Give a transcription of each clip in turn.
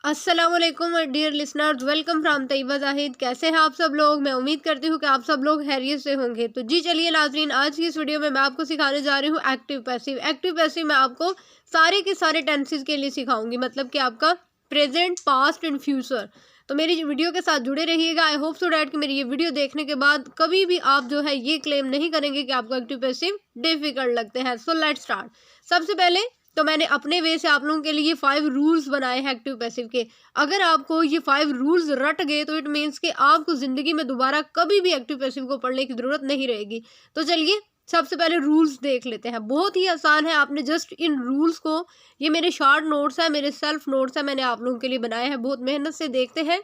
अस्सलाम वालेकुम dear listeners, welcome from Tayyaba Zahid. कैसे हैं आप सब लोग? मैं उम्मीद करती हूँ कि आप सब लोग खैरियत से होंगे। तो जी चलिए नाज़रीन, आज की इस वीडियो में मैं आपको सिखाने जा रही हूँ एक्टिव पैसिव। एक्टिव पैसिव मैं आपको सारे के सारे टेंसेस के लिए सिखाऊंगी, मतलब कि आपका प्रेजेंट, पास्ट एंड फ्यूचर। तो मेरी वीडियो के साथ जुड़े रहिएगा। आई होप सो डैट कि मेरी ये वीडियो देखने के बाद कभी भी आप जो है ये क्लेम नहीं करेंगे कि आपको एक्टिव पैसिव डिफिकल्ट लगते हैं। So let's start. सबसे पहले तो मैंने अपने वे से आप लोगों के लिए 5 रूल्स बनाए हैं एक्टिव पैसिव के। अगर आपको ये 5 रूल्स रट गए तो इट मीन्स कि आपको ज़िंदगी में दोबारा कभी भी एक्टिव पैसिव को पढ़ने की ज़रूरत नहीं रहेगी। तो चलिए सबसे पहले रूल्स देख लेते हैं। बहुत ही आसान है, आपने जस्ट इन रूल्स को, ये मेरे शॉर्ट नोट्स है, मेरे सेल्फ नोट्स है, मैंने आप लोगों के लिए बनाए हैं, बहुत मेहनत से। देखते हैं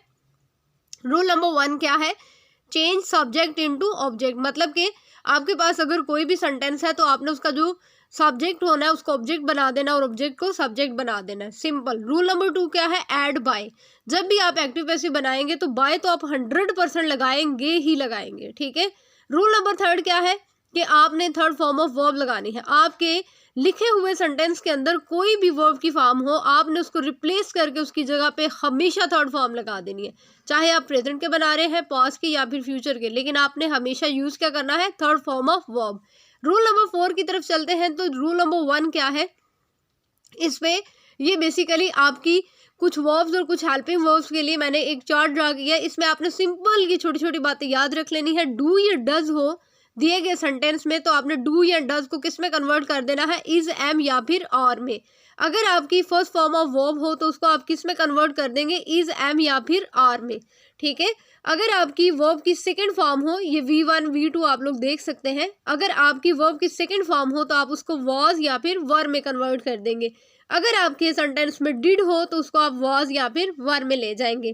रूल नंबर 1 क्या है। Change subject into object. मतलब कि आपके पास अगर कोई भी सेंटेंस है तो आपने उसका जो सब्जेक्ट होना है उसको ऑब्जेक्ट बना देना और ऑब्जेक्ट को सब्जेक्ट बना देना है, सिंपल। रूल नंबर 2 क्या है। Add by. जब भी आप एक्टिव पैसिव बनाएंगे तो बाय तो आप 100% लगाएंगे ही लगाएंगे, ठीक है। रूल नंबर 3 क्या है कि आपने थर्ड फॉर्म ऑफ वर्ब लगानी है। आपके लिखे हुए सेंटेंस के अंदर कोई भी वर्ब की फॉर्म हो, आपने उसको रिप्लेस करके उसकी जगह पे हमेशा थर्ड फॉर्म लगा देनी है। चाहे आप प्रेजेंट के बना रहे हैं, पास्ट के या फिर फ्यूचर के, लेकिन आपने हमेशा यूज क्या करना है, third form of verb. Rule number 4 की तरफ चलते हैं। तो रूल नंबर 1 क्या है, इस पे ये बेसिकली आपकी कुछ वर्ब्स और कुछ हेल्पिंग वर्ब्स के लिए मैंने एक चार्ट ड्रा किया है। इसमें आपने सिंपल ये छोटी छोटी बातें याद रख लेनी है। डू या डज हो दिए गए सेंटेंस में तो आपने डू या डज को किस में कन्वर्ट कर देना है, इज, एम या फिर आर में। अगर आपकी फर्स्ट फॉर्म ऑफ वर्ब हो तो उसको आप किस में कन्वर्ट कर देंगे, इज, एम या फिर आर में, ठीक है। अगर आपकी वर्ब की सेकंड फॉर्म हो, ये V1 V2 आप लोग देख सकते हैं, अगर आपकी वर्ब की सेकंड फॉर्म हो तो आप उसको वॉज या फिर वर में कन्वर्ट कर देंगे। अगर आपके सेंटेंस में डिड हो तो उसको आप वॉज या फिर वर में ले जाएंगे।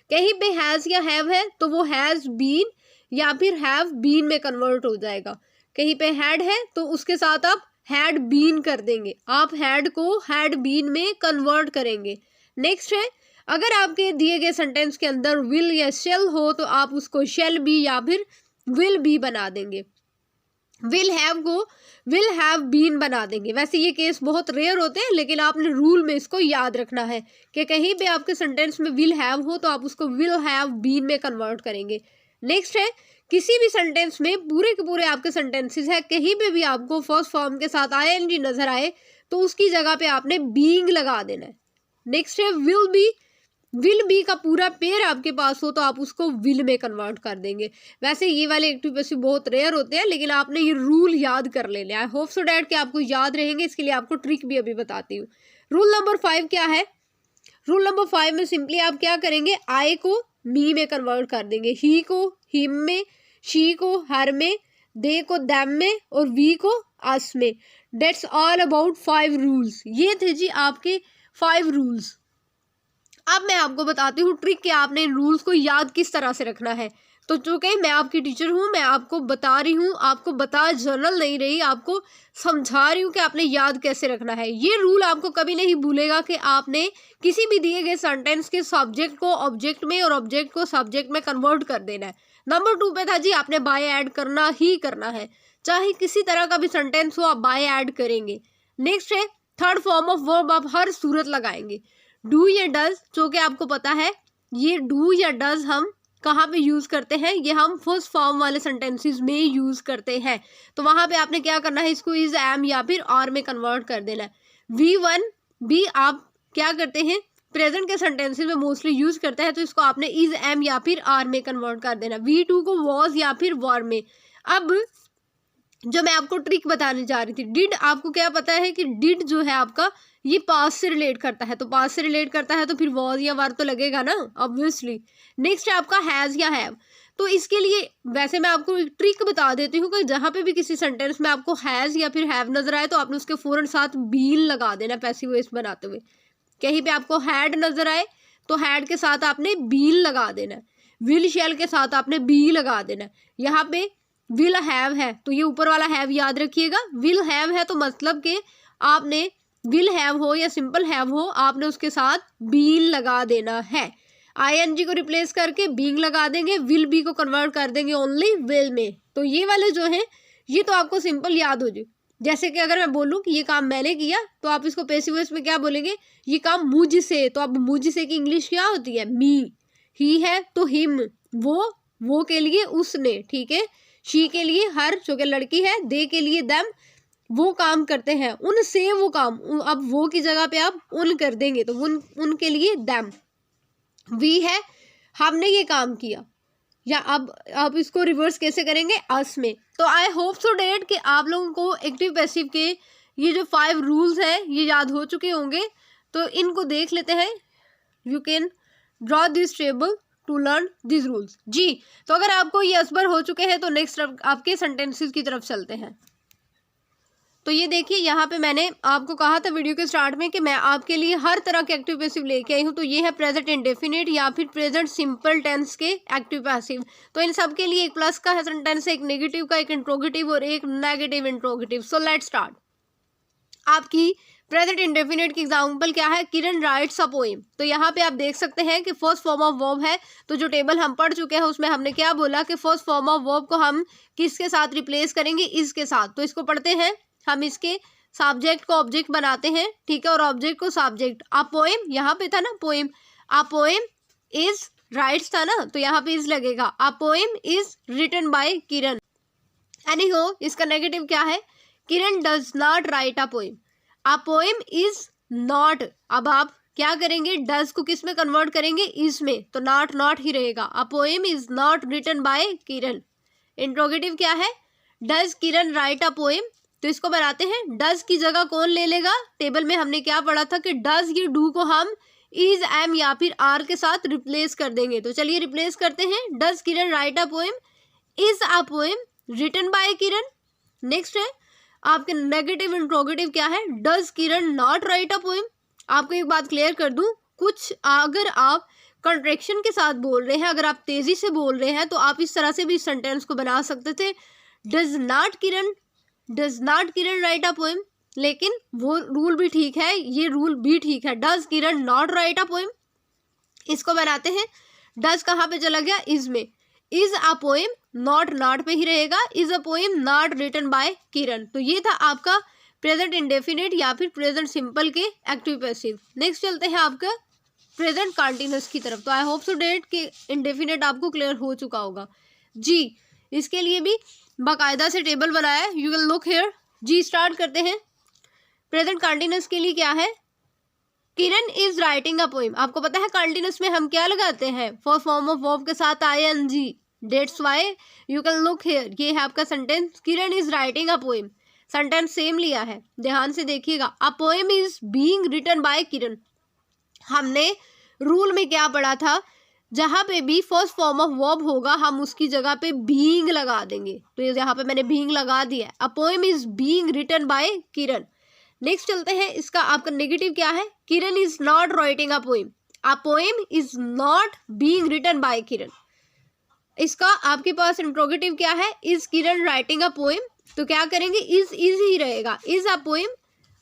कहीं पे हैज़ या हैव है तो वो हैज़ बीन या फिर हैव बीन में कन्वर्ट हो जाएगा। कहीं पे हैड है तो उसके साथ आप हैड बीन कर देंगे, आप हैड को हैड बीन में कन्वर्ट करेंगे। नेक्स्ट है, अगर आपके दिए गए सेंटेंस के अंदर विल या शेल हो तो आप उसको शेल बी या फिर विल बी बना देंगे। विल हैव को विल हैव बीन बना देंगे। वैसे ये केस बहुत रेयर होते हैं, लेकिन आपने रूल में इसको याद रखना है कि कहीं पे आपके सेंटेंस में विल हैव हो तो आप उसको विल हैव बीन में कन्वर्ट करेंगे। नेक्स्ट है, किसी भी सेंटेंस में पूरे के पूरे आपके सेंटेंसेस है, कहीं पे भी आपको फर्स्ट फॉर्म के साथ आईएनजी नजर आए तो उसकी जगह पे आपने बीइंग लगा देना है। नेक्स्ट है, विल बी का पूरा पेयर आपके पास हो तो आप उसको विल में कन्वर्ट कर देंगे। वैसे ये वाले एक्टिव पैसिव बहुत रेयर होते हैं, लेकिन आपने ये रूल याद कर लेने। आई होप सो डैट कि आपको याद रहेंगे। इसके लिए आपको ट्रिक भी अभी बताती हूँ। रूल नंबर 5 क्या है। रूल नंबर 5 में सिंपली आप क्या करेंगे, आई को मी में कन्वर्ट कर देंगे, ही को हिम में, शी को हर में, दे को दैम में और वी को अस में। That's all about 5 rules. ये थे जी आपके 5 रूल्स। अब मैं आपको बताती हूँ ट्रिक कि आपने इन रूल्स को याद किस तरह से रखना है। तो चूंकि मैं आपकी टीचर हूँ, मैं आपको बता रही हूँ, आपको बता जनरल नहीं रही, आपको समझा रही हूँ कि आपने याद कैसे रखना है। ये रूल आपको कभी नहीं भूलेगा कि आपने किसी भी दिए गए सेंटेंस के सब्जेक्ट को ऑब्जेक्ट में और ऑब्जेक्ट को सब्जेक्ट में कन्वर्ट कर देना है। नंबर 2 पे था जी, आपने बाय ऐड करना ही करना है, चाहे किसी तरह का भी सेंटेंस हो आप बाय ऐड करेंगे। नेक्स्ट है, थर्ड फॉर्म ऑफ वर्ब आप हर सूरत लगाएंगे। डू या डज, जो कि आपको पता है ये डू या डज हम कहाँ पे यूज़ करते हैं, ये हम फर्स्ट फॉर्म वाले सेंटेंसेस में यूज़ करते हैं। तो वहाँ पे आपने क्या करना है, इसको इज, एम या फिर आर में कन्वर्ट कर देना है। V1 भी आप क्या करते हैं, प्रेजेंट के सेंटेंसेस में मोस्टली यूज़ करते हैं, तो इसको आपने इज, एम या फिर आर में कन्वर्ट कर देना। V2 को वॉज या फिर वर में। अब जो मैं आपको ट्रिक बताने जा रही थी, डिड, आपको क्या पता है कि डिड जो है आपका ये पास्ट से रिलेट करता है, तो पास्ट से रिलेट करता है तो फिर वॉज या वर तो लगेगा ना, ऑब्वियसली। नेक्स्ट है आपका हैज़ या हैव। तो इसके लिए वैसे मैं आपको एक ट्रिक बता देती हूँ कि जहाँ पे भी किसी सेंटेंस में आपको हैज़ या फिर हैव नजर आए तो आपने उसके फौरन साथ बीन लगा देना, पैसिव वॉइस बनाते हुए। कहीं पे आपको हैड नजर आए तो हैड के साथ आपने बीन लगा देना। विल शेल के साथ आपने बी लगा देना। यहाँ पे विल हैव है तो ये ऊपर वाला हैव याद रखिएगा। विल हैव है तो मतलब कि आपने विल हैव हो या सिंपल हैव हो, आपने उसके साथ बीन लगा देना है। आईएनजी को रिप्लेस करके बीइंग लगा देंगे, विल बी को कन्वर्ट कर देंगे ओनली विल में। तो ये वाले जो हैं ये तो आपको सिंपल याद हो जाए। जैसे कि अगर मैं बोलूँ कि ये काम मैंने किया तो आप इसको पैसिव वॉइस में क्या बोलेंगे, ये काम मुझसे। तो अब मुझसे की इंग्लिश क्या होती है, मी। ही है तो हिम, वो के लिए उसने, ठीक है। शी के लिए हर, जो कि लड़की है। दे के लिए देम, वो काम करते हैं, उनसे वो काम। अब वो की जगह पे आप उन कर देंगे तो उनके लिए देम। वी है, हमने ये काम किया। या अब आप इसको रिवर्स कैसे करेंगे, अस में। तो आई होप सो डेट कि आप लोगों को एक्टिव पैसिव के ये जो 5 रूल्स हैं ये याद हो चुके होंगे। तो इनको देख लेते हैं। You can draw this table to learn this rules. जी, तो अगर आपको ये असबर हो चुके हैं तो नेक्स्ट आपके सेंटेंसेस की तरफ चलते हैं। तो ये देखिए, यहाँ पे मैंने आपको कहा था वीडियो के स्टार्ट में कि मैं आपके लिए हर तरह के एक्टिव पैसिव लेके आई हूँ। तो ये है प्रेजेंट इंडेफिनिट या फिर प्रेजेंट सिंपल टेंस के एक्टिव पैसिव। तो इन सब के लिए एक प्लस का है सेंटेंस, एक नेगेटिव का, एक इंट्रोगेटिव और एक negative interrogative. So let's start. आपकी प्रेजेंट इंडेफिनिट की एग्जाम्पल क्या है, किरण राइट्स अ पोएम। तो यहाँ पे आप देख सकते हैं कि फर्स्ट फॉर्म ऑफ वर्ब है। तो जो टेबल हम पढ़ चुके हैं उसमें हमने क्या बोला कि फर्स्ट फॉर्म ऑफ वर्ब को हम किसके साथ रिप्लेस करेंगे, इज के साथ। तो इसको पढ़ते हैं। हम इसके सब्जेक्ट को ऑब्जेक्ट बनाते हैं, ठीक है, और ऑब्जेक्ट को सब्जेक्ट। आ पोएम यहाँ पे था ना, poem. A poem is writes था ना, तो यहाँ पे इज लगेगा। A poem is written by Kiran. Anyhow, इसका नेगेटिव क्या है, Kiran does not write a poem. A poem is not. अब आप क्या करेंगे, डज को किस में कन्वर्ट करेंगे, इज में। तो नॉट ही रहेगा। A poem is not written by Kiran. Interrogative क्या है, does Kiran write a poem. तो इसको बनाते हैं। डज की जगह कौन ले लेगा, टेबल में हमने क्या पढ़ा था कि डज ये डू को हम इज, एम या फिर आर के साथ रिप्लेस कर देंगे। तो चलिए रिप्लेस करते हैं। Does Kiran write a poem, is a poem written by Kiran. Next है आपके नेगेटिव इंट्रोगेटिव क्या है, does Kiran not write a poem. आपको एक बात क्लियर कर दूं, कुछ अगर आप कंट्रैक्शन के साथ बोल रहे हैं, अगर आप तेजी से बोल रहे हैं तो आप इस तरह से भी सेंटेंस को बना सकते थे, does not Kiran write a poem. लेकिन वो रूल भी ठीक है, ये रूल भी ठीक है, does Kiran not write a poem. इसको बनाते हैं। डज कहाँ पे चला गया, इज में। इज अ पोएम, नॉट पे ही रहेगा। Is a poem not written by Kiran. तो ये था आपका प्रेजेंट इंडेफिनिट या फिर प्रेजेंट सिंपल के एक्टिव पैसिव। नेक्स्ट चलते हैं आपका प्रेजेंट कंटीन्यूअस की तरफ। तो आई होप सो डेट कि इंडेफिनिट आपको क्लियर हो चुका होगा। जी, इसके लिए भी बाकायदा से टेबल बनाया है, यू विल लुक हियर। जी, स्टार्ट करते हैं। प्रेजेंट कंटीन्यूअस के लिए क्या है, Kiran is writing a poem. आपको पता है कंटीन्यूअस में हम क्या लगाते हैं, फर्स्ट फॉर्म ऑफ वर्ब के साथ ING. That's why you can look here. ये है आपका sentence, Kiran is writing a poem. Sentence same लिया है, ध्यान से देखिएगा। A poem is being written by Kiran. हमने रूल में क्या पढ़ा था, जहाँ पे भी फर्स्ट फॉर्म ऑफ वर्ब होगा हम उसकी जगह पे बीइंग लगा देंगे। तो यहाँ पे मैंने बीइंग लगा दिया है। A poem is being written by Kiran. Next चलते हैं, इसका आपका नेगेटिव क्या है, Kiran is not writing a poem. A poem is not being written by Kiran. इसका आपके पास इंट्रोगेटिव क्या है, is Kiran writing a poem. तो क्या करेंगे, इज ही रहेगा। इज अ पोएम,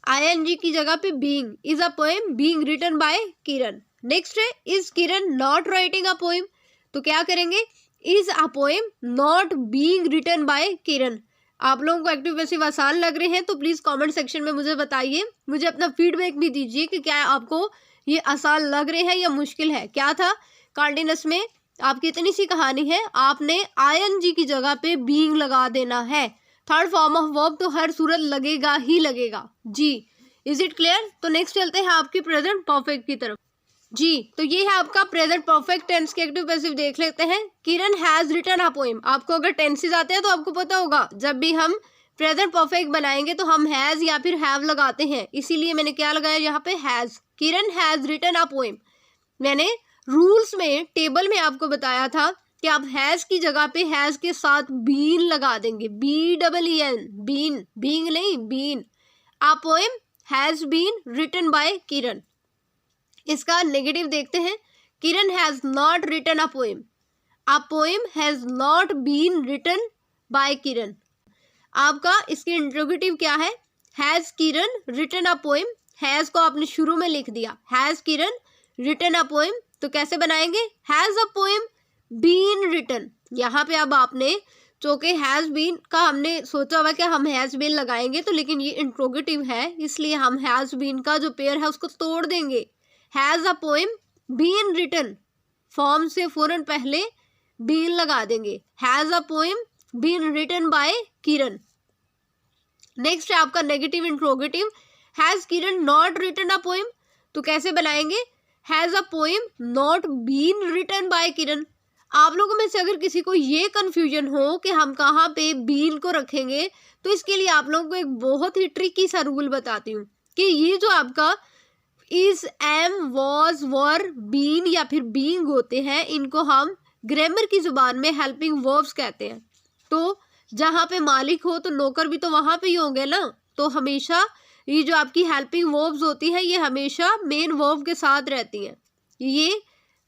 आईएनजी की जगह पे being, is a poem being written by Kiran. Next है, is Kiran not writing a poem. तो क्या करेंगे, is a poem not being written by Kiran. आप लोगों को एक्टिव पैसिव आसान लग रहे हैं तो प्लीज कमेंट सेक्शन में मुझे बताइए, मुझे अपना फीडबैक भी दीजिए कि क्या आपको ये आसान लग रहे हैं या मुश्किल है। क्या था कंटीन्यूअस में, आपकी इतनी सी कहानी है, आपने आईएनजी की जगह पे बीइंग लगा देना है। थर्ड फॉर्म ऑफ वर्ब तो हर सूरत लगेगा ही लगेगा। जी, इज इट क्लियर। तो नेक्स्ट चलते हैं आपकी प्रेजेंट परफेक्ट की तरफ। जी, तो ये है आपका प्रेजेंट परफेक्ट टेंस के एक्टिव पैसिव। देख लेते हैं। Kiran has written a poem. आपको अगर टेंसेस आते हैं तो आपको पता होगा, जब भी हम प्रेजेंट परफेक्ट बनाएंगे तो हम हैज या फिर हैव लगाते हैं, इसीलिए मैंने क्या लगाया यहाँ पे, has. Kiran has written a poem. मैंने रूल्स में टेबल में आपको बताया था कि आप हैज की जगह पे हैज के साथ बीन लगा देंगे, BEEN, बीन, बीइंग नहीं, been. A poem has been written by Kiran. इसका नेगेटिव देखते हैं, Kiran has not written a poem. A poem has not been written by Kiran. आपका इसकी इंट्रोगेटिव क्या है, has Kiran written a poem. Has को आपने शुरू में लिख दिया, has Kiran written a poem. तो कैसे बनाएंगे, has a poem been written. यहाँ पे अब आपने जो कि हैज़ बीन का हमने सोचा हुआ कि हम हैज़ बीन लगाएंगे, तो लेकिन ये इंट्रोगेटिव है, इसलिए हम हैज़ बीन का जो पेयर है उसको तोड़ देंगे। Has a poem been written, form से फौरन पहले बीन लगा देंगे। Has a poem been written by Kiran. Next है आपका negative interrogative, has Kiran not written a poem, तो कैसे बनाएंगे? Has a poem not been written by Kiran. आप लोगों में से अगर किसी को ये कन्फ्यूजन हो कि हम कहाँ पे बीन को रखेंगे, तो इसके लिए आप लोगों को एक बहुत ही ट्रिकी सा रूल बताती हूँ कि ये जो आपका is, am, was, were, been या फिर बीइंग होते हैं, इनको हम ग्रामर की जुबान में हेल्पिंग वर्ब्स कहते हैं। तो जहाँ पे मालिक हो तो नौकर भी तो वहाँ पे ही होंगे ना, तो हमेशा ये जो आपकी हेल्पिंग वर्ब्स होती है ये हमेशा मेन वर्ब के साथ रहती हैं। ये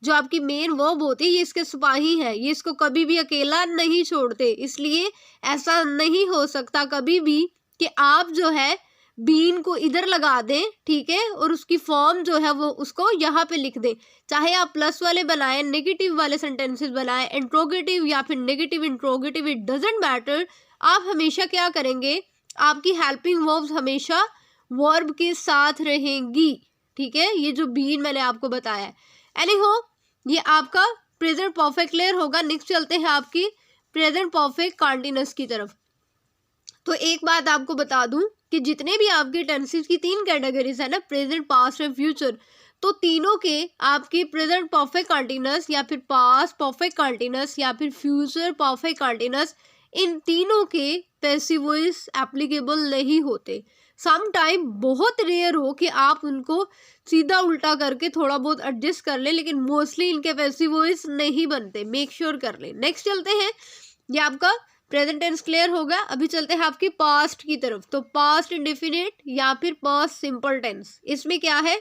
जो आपकी मेन वर्ब होती है ये इसके सिपाही है, ये इसको कभी भी अकेला नहीं छोड़ते। इसलिए ऐसा नहीं हो सकता कभी भी कि आप जो है बीन को इधर लगा दें, ठीक है, और उसकी फॉर्म जो है वो उसको यहाँ पे लिख दें। चाहे आप प्लस वाले बनाएं, नेगेटिव वाले सेंटेंसेस बनाएं, इंट्रोगेटिव या फिर negative interrogative, it doesn't matter. आप हमेशा क्या करेंगे, आपकी हेल्पिंग वर्ब्स हमेशा वर्ब के साथ रहेंगी, ठीक है। ये जो बीन मैंने आपको बताया है। एनीहो, ये आपका प्रेजेंट परफेक्ट क्लियर होगा। नेक्स्ट चलते हैं आपकी प्रेजेंट परफेक्ट कंटीन्यूअस की तरफ। तो एक बात आपको बता दूं कि जितने भी आपके टेंसेस की 3 कैटेगरीज है ना, प्रेजेंट, पास्ट एंड फ्यूचर, तो तीनों के आपके प्रेजेंट परफेक्ट कंटीन्यूअस या फिर पास्ट परफेक्ट कंटीन्यूअस या फिर फ्यूचर परफेक्ट कंटीन्यूअस, इन तीनों के पैसिव वॉइस एप्लीकेबल नहीं होते। सम टाइम बहुत रेयर हो कि आप उनको सीधा उल्टा करके थोड़ा बहुत एडजस्ट कर लें, लेकिन मोस्टली इनके पैसिव वॉइस नहीं बनते, मेक श्योर कर लें। नेक्स्ट चलते हैं, ये आपका प्रेजेंट टेंस क्लियर होगा। अभी चलते हैं आपकी पास्ट की तरफ। तो पास्ट इंडेफिनिट या फिर पास्ट सिंपल टेंस, इसमें क्या है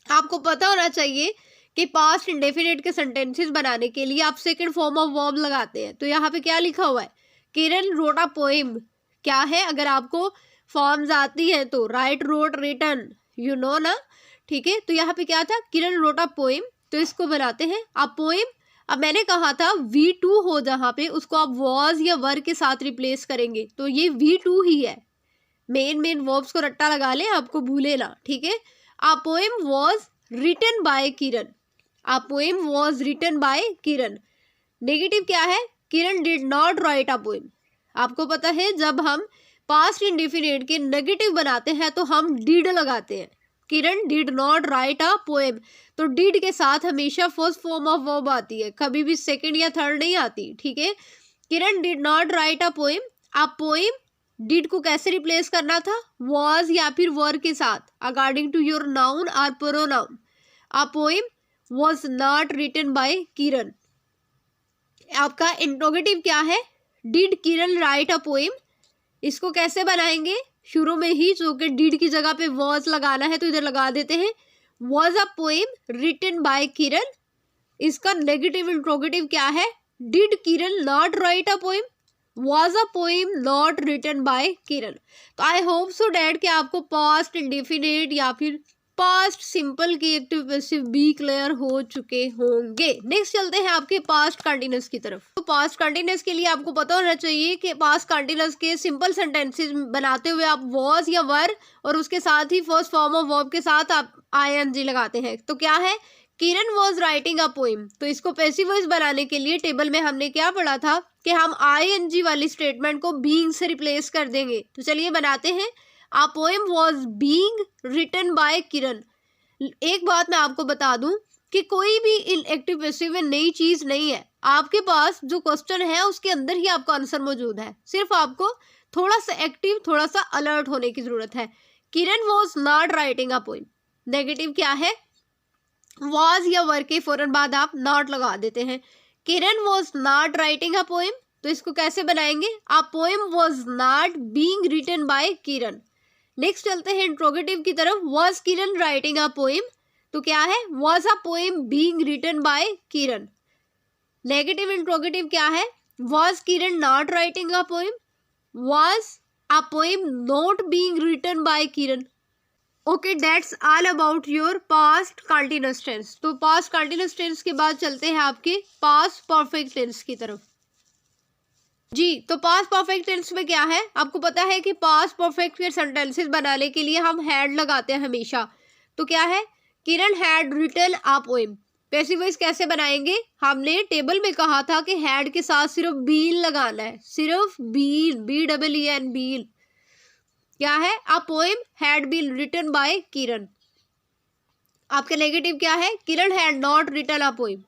आपको पता होना चाहिए कि पास्ट इंडेफिनिट के सेंटेंसेस बनाने के लिए आप सेकंड फॉर्म ऑफ वर्ब लगाते हैं। तो यहाँ पे क्या लिखा हुआ है, किरण रोट अ पोएम। क्या है, अगर आपको फॉर्म्स आती है तो write, wrote, written, you know ना, ठीक है। तो यहाँ पे क्या था, किरण रोट अ पोएम, तो इसको बनाते हैं अ पोएम। अब मैंने कहा था V2 हो जहाँ पे, उसको आप वॉज या वर के साथ रिप्लेस करेंगे, तो ये V2 ही है। मेन वर्ब्स को रट्टा लगा ले, आपको भूले ना, ठीक है। A poem was written by Kiran, a poem was written by Kiran. Negative क्या है, Kiran did not write a poem. आपको पता है जब हम पास्ट इंडेफिनिट के नेगेटिव बनाते हैं तो हम डिड लगाते हैं। Kiran did not write a poem, तो डिड के साथ हमेशा फर्स्ट फॉर्म ऑफ वर्ब आती है, कभी भी सेकंड या थर्ड नहीं आती, ठीक है। Kiran did not write a poem, a poem, did को कैसे रिप्लेस करना था, वॉज या फिर वर के साथ, अकॉर्डिंग टू योर नाउन और pronoun. A poem was not written by Kiran. आपका इंट्रोगेटिव क्या है, did Kiran write a poem, इसको कैसे बनाएंगे, शुरू में ही जो कि डिड की जगह पे वॉज लगाना है तो इधर लगा देते हैं, was a poem written by Kiran. इसका नेगेटिव इंट्रोगेटिव क्या है, did Kiran not write a poem, was a poem not written by Kiran. तो आई होप सो डैट कि आपको पास्ट इंडेफिनिट या फिर पास्ट सिंपल की एक्टिव पैसिव बी क्लियर हो चुके होंगे। नेक्स्ट चलते हैं आपके पास्ट कंटिन्यूअस की तरफ। तो पास्ट कंटिन्यूअस के लिए आपको पता होना चाहिए कि पास्ट कंटिन्यूअस के सिंपल सेंटेंसेस बनाते हुए आप वॉज या वर और उसके साथ ही फर्स्ट फॉर्म ऑफ वर्ब के साथ आप आईएनजी लगाते हैं। तो क्या है, Kiran was writing a poem, तो इसको पैसिव वॉइस बनाने के लिए टेबल में हमने क्या पढ़ा था कि हम आईएनजी वाली स्टेटमेंट को बीइंग से रिप्लेस कर देंगे। तो चलिए बनाते हैं, a poem was being written by Kiran. एक बात मैं आपको बता दूं कि कोई भी इन एक्टिव पैसिव में नई चीज नहीं है, आपके पास जो क्वेश्चन है उसके अंदर ही आपका आंसर मौजूद है, सिर्फ आपको थोड़ा सा एक्टिव, थोड़ा सा अलर्ट होने की जरूरत है। Kiran was not writing a poem, negative क्या है, वॉज या वर के फौरन बाद आप नॉट लगा देते हैं। Kiran was not writing a poem, तो इसको कैसे बनाएंगे, a poem was not being written by Kiran. Next चलते हैं इंट्रोगेटिव की तरफ, was Kiran writing a poem, तो क्या है, was a poem being written by Kiran. Negative interrogative क्या है, was Kiran not writing a poem, was a poem not being written by Kiran. Okay, that's all about your past continuous tense. तो past continuous tense के बाद चलते हैं आपके past perfect tense की तरफ। जी। तो पास्ट परफेक्ट टेंस में क्या है, आपको पता है कि पास्ट परफेक्ट के सेंटेंसेस बनाने के लिए हम हैड लगाते हैं हमेशा। तो क्या है, Kiran had written a poem. Passive voice कैसे बनाएंगे, हमने टेबल में कहा था कि हैड के साथ सिर्फ बीन लगाना है, सिर्फ बीन, BEEN बीन। क्या है, a poem had been written by Kiran. आपका नेगेटिव क्या है, Kiran had not written a poem.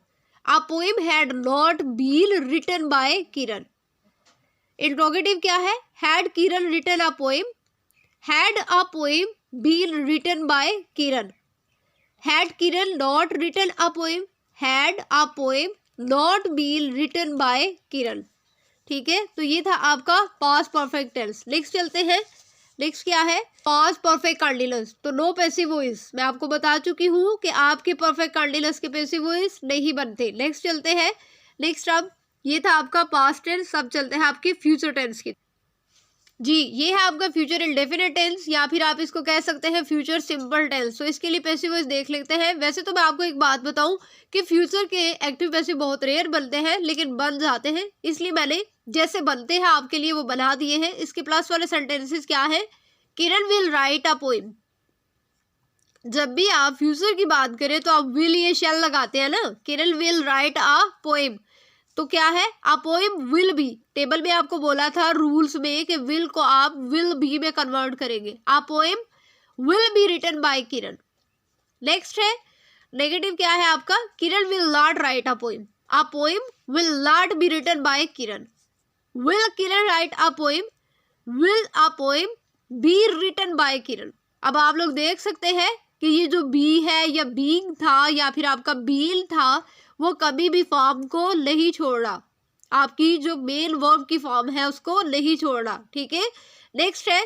A poem had not been written by Kiran. Interrogative क्या है, had Kiran written a poem, had a poem been written by Kiran. Had Kiran not written a poem, had a poem not been written by Kiran. ठीक है, तो ये था आपका past perfect tense. Next चलते हैं, नेक्स्ट क्या है, पास्ट परफेक्ट कंटीन्यूअस। तो नो पैसिव वॉइस, मैं आपको बता चुकी हूँ कि आपके परफेक्ट कंटीन्यूअस के पैसिव वॉइस नहीं बनते। नेक्स्ट चलते हैं, नेक्स्ट अब ये था आपका पास्ट टेंस। अब चलते हैं आपके फ्यूचर टेंस की। जी, ये है आपका फ्यूचर इंडेफिनिट टेंस, या फिर आप इसको कह सकते हैं फ्यूचर सिंपल टेंस। तो इसके लिए पैसिव वॉइस देख लेते हैं। वैसे तो मैं आपको एक बात बताऊं कि फ्यूचर के एक्टिव पैसिव बहुत रेयर बनते हैं, लेकिन बन जाते हैं, इसलिए मैंने जैसे बनते हैं आपके लिए वो बना दिए हैं। इसके प्लस वाले सेंटेंसेस क्या है, Kiran will write a poem. जब भी आप फ्यूचर की बात करें तो आप विल ये शैल लगाते हैं ना, किरण विल राइट अ पोएम। तो क्या है, a poem will B, table में आपको बोला था रूल्स में कि विल को आप विल बी में कन्वर्ट करेंगे। A poem will be written by Kiran. Next है, नेगेटिव क्या है आपका, Kiran will not write a poem. A poem will not be written by Kiran. Will Kiran write a poem, will a poem be written by Kiran. अब आप लोग देख सकते हैं कि ये जो बी है या बीइंग था या फिर आपका बीन था, वो कभी भी फॉर्म को नहीं छोड़ रहा, आपकी जो मेन वर्ब की फॉर्म है उसको नहीं छोड़ रहा। ठीक है, नेक्स्ट है,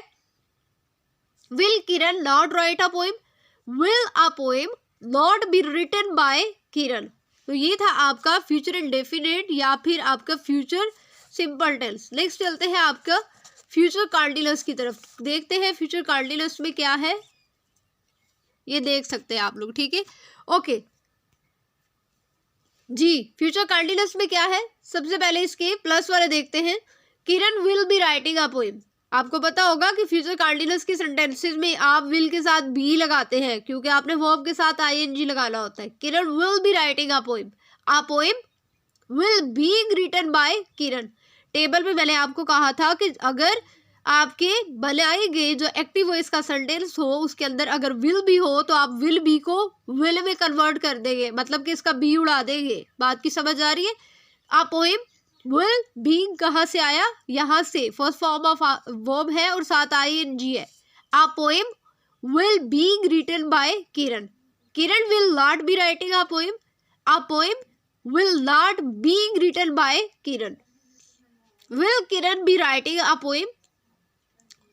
will Kiran not write a poem, will a poem not be written by Kiran. तो ये था आपका फ्यूचर इंडेफिनिट या फिर आपका फ्यूचर सिंपल टेंस। नेक्स्ट चलते हैं आपका फ्यूचर कंटीन्यूअस की तरफ। देखते हैं फ्यूचर कंटीन्यूअस में क्या है, ये देख सकते हैं आप लोग। ठीक है, ओके जी। फ्यूचर कंटीन्यूअस में क्या है, सबसे पहले इसके प्लस वाले देखते हैं। Kiran will be writing a poem. आपको पता होगा कि फ्यूचर कंटीन्यूअस के सेंटेंसेस में आप विल के साथ बी लगाते हैं, क्योंकि आपने वर्ब के साथ आईएनजी लगाना होता है। Kiran will be writing a poem, a poem will be written by Kiran. Table में मैंने आपको कहा था कि अगर आपके बनाए गए जो एक्टिव वॉइस का सेंटेंस हो उसके अंदर अगर विल बी हो तो आप विल बी को विल में कन्वर्ट कर देंगे, मतलब कि इसका बी उड़ा देंगे। बात की समझ आ रही है। आ पोएम विल बीइंग कहाँ से आया, यहाँ से, फर्स्ट फॉर्म ऑफ वर्ब है और साथ आईएनजी है। A poem will being written by Kiran. Kiran will not be writing a poem, a poem will not being written by Kiran. Will Kiran be writing a poem,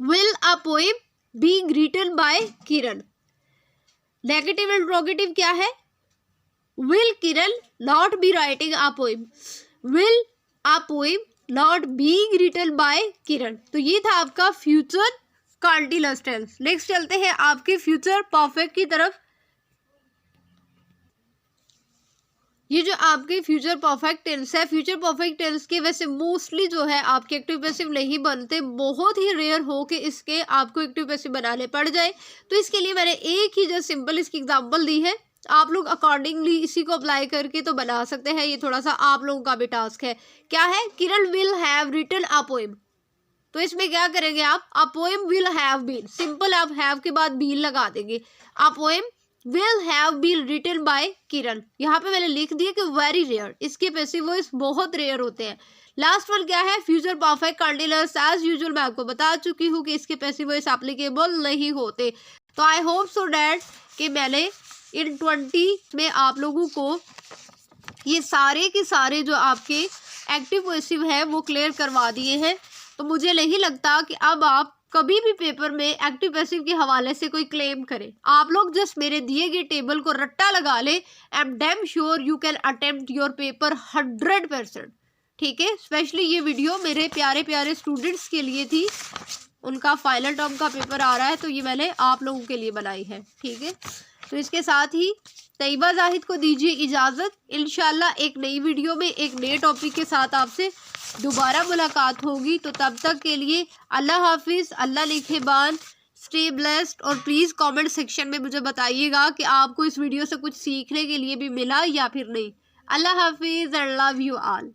will a poem being written by Kiran. Negative interrogative क्या है, will Kiran not be writing a poem, will a poem not being written by किरण। तो ये था आपका future continuous tense. Next चलते हैं आपके future perfect की तरफ। ये जो आपके फ्यूचर परफेक्ट टेंस है, फ्यूचर परफेक्ट टेंस के वैसे मोस्टली जो है आपके एक्टिव पैसिव नहीं बनते, बहुत ही रेयर हो कि इसके आपको एक्टिव पैसिव बनाने पड़ जाए। तो इसके लिए मैंने एक ही जो सिंपल इसकी एग्जांपल दी है, आप लोग अकॉर्डिंगली इसी को अप्लाई करके तो बना सकते हैं। ये थोड़ा सा आप लोगों का भी टास्क है। क्या है, Kiran will have written a poem. तो इसमें क्या करेंगे आप, a poem will have been, simple आप हैव के बाद बीन लगा देंगे। A poem will have been written by Kiran. यहाँ पे मैंने लिख दिया कि वेरी रेयर, इसके पैसिव वॉइस बहुत रेयर होते हैं। लास्ट वन क्या है, future perfect continuous. As usual मैं आपको बता चुकी हूँ कि इसके पैसिव वॉइस एप्लीकेबल नहीं होते। तो आई होप सो डैट कि मैंने इन 20 में आप लोगों को ये सारे के सारे जो आपके एक्टिव पैसिव है वो क्लियर करवा दिए हैं। तो मुझे नहीं लगता कि अब आप कभी भी पेपर में एक्टिव पैसिव के हवाले से कोई क्लेम करें। आप लोग जस्ट मेरे दिए गए टेबल को रट्टा लगा ले, I am damn sure you can attempt your paper 100%। ठीक है, स्पेशली ये वीडियो मेरे प्यारे प्यारे स्टूडेंट्स के लिए थी, उनका फाइनल टर्म का पेपर आ रहा है, तो ये मैंने आप लोगों के लिए बनाई है। ठीक है, तो इसके साथ ही तैयबा जाहिद को दीजिए इजाज़त। इंशाल्लाह एक नई वीडियो में एक नए टॉपिक के साथ आपसे दोबारा मुलाकात होगी। तो तब तक के लिए अल्लाह हाफिज़, अल्लाह निगहबान, स्टे ब्लेस्ड। और प्लीज़ कमेंट सेक्शन में मुझे बताइएगा कि आपको इस वीडियो से कुछ सीखने के लिए भी मिला या फिर नहीं। अल्लाह हाफिज़ एंड लव यू ऑल।